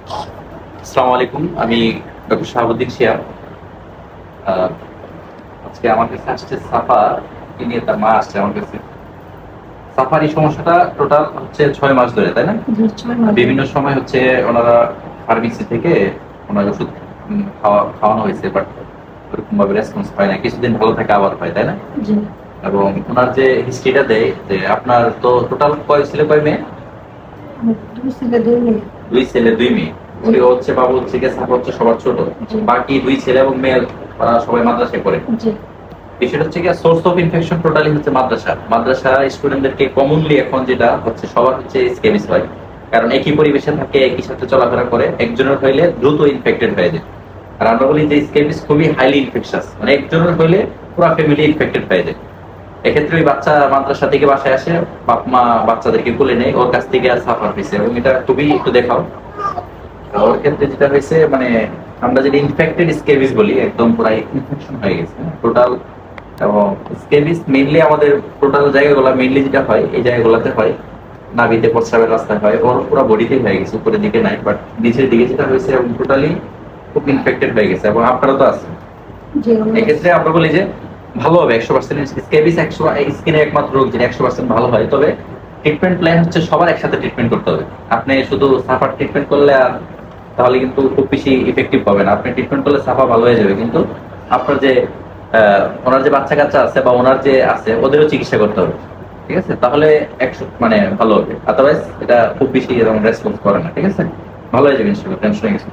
আসসালামু আলাইকুম, আমি ডক্টর শাহাবুদ্দিন শিয়া। আজকে আমার কাছে আসছে সাফা নিয়ে, তার মা আসছে আমার কাছে। সাফার এই সমস্যাটা টোটাল হচ্ছে 6 মাস ধরে, তাই না? বিভিন্ন সময় হচ্ছে ওনারা ফার্মেসি থেকে ওনার ওষুধ খাওয়ানো হয়েছে, বাট ওরকম ভাবে রেসপন্স পায় না। কিছুদিন ভালো থাকে, আবার হয়, তাই না? এবং ওনার যে হিস্ট্রিটা দেয় যে আপনার তো টোটাল কয় ছেলে কয় মেয়ে? 2 ছেলে 2 মেয়ে। উনি হচ্ছে বাবু হচ্ছে গিয়ে সাফা হচ্ছে সবার ছোট, বাকি 2 ছেলে এবং মেয়ে সবাই মাদ্রাসায় পড়ে। বিষয়টা হচ্ছে গিয়ে সোর্স অফ ইনফেকশন টোটালি হচ্ছে মাদ্রাসা স্টুডেন্টদেরকে কমনলি এখন যেটা হচ্ছে সবার হচ্ছে স্কেবিস হয়, কারণ একই পরিবেশে থাকে, একই সাথে চলাফেরা করে, একজনের হইলে দ্রুত ইনফেক্টেড হয়ে যায়। আর আমরা বলি যে স্কেবিস খুবই হাইলি ইনফেকশাস, মানে একজনের হইলে পুরো ফ্যামিলি ইনফেক্টেড হয়ে যায়। এক্ষেত্রে ওই বাচ্চা মাদ্রাসা থেকে বাসায় আসে, বাপ মা বাচ্চাদেরকে কোলে নেয়, ওর কাছ থেকে আর সাফার হয়েছে, এবং এটা খুবই একটু দেখাও। ওর ক্ষেত্রে যেটা হয়েছে, মানে আমরা যদি ইনফেক্টেড স্কেবিস বলি, একদম পুরো ইনফেকশন হয়ে গেছে টোটাল। এবং স্কেবিস মেইনলি আমাদের টোটাল জায়গাগুলো মেইনলি যেটা হয় এই জায়গাগুলোতে হয়, নাভিতে, প্রস্রাবের রাস্তায় হয়, ওর পুরো বডিতে হয়ে গেছে, উপরের দিকে নাই, বাট নিচের দিকে যেটা হয়েছে এবং টোটালি খুব ইনফেক্টেড হয়ে গেছে, এবং আপনারা তো আছেন। এক্ষেত্রে আমরা বলি যে ভালো হবে 100%। স্কেবিস স্কিনের একমাত্র রোগ যেটা 100% ভালো হয়, তবে ট্রিটমেন্ট প্ল্যান হচ্ছে সবার একসাথে ট্রিটমেন্ট করতে হবে। আপনি শুধু সাফার ট্রিটমেন্ট করলে আর তাহলে কিন্তু খুব বেশি ইফেক্টিভ হবে না। আপনি ট্রিটমেন্ট করলে সাফা ভালো হয়ে যাবে, কিন্তু আপনার যে ওনার যে বাচ্চা কাচ্চা আছে বা ওনার যে আছে ওদেরও চিকিৎসা করতে হবে, ঠিক আছে? তাহলে 100 মানে ভালো হবে, আদারওয়াইজ এটা খুব বেশি এরকম রেসপন্স করে না, ঠিক আছে? ভালো হয়ে যাবে ইনশাআল্লাহ, টেনশন হয়ে গেছে।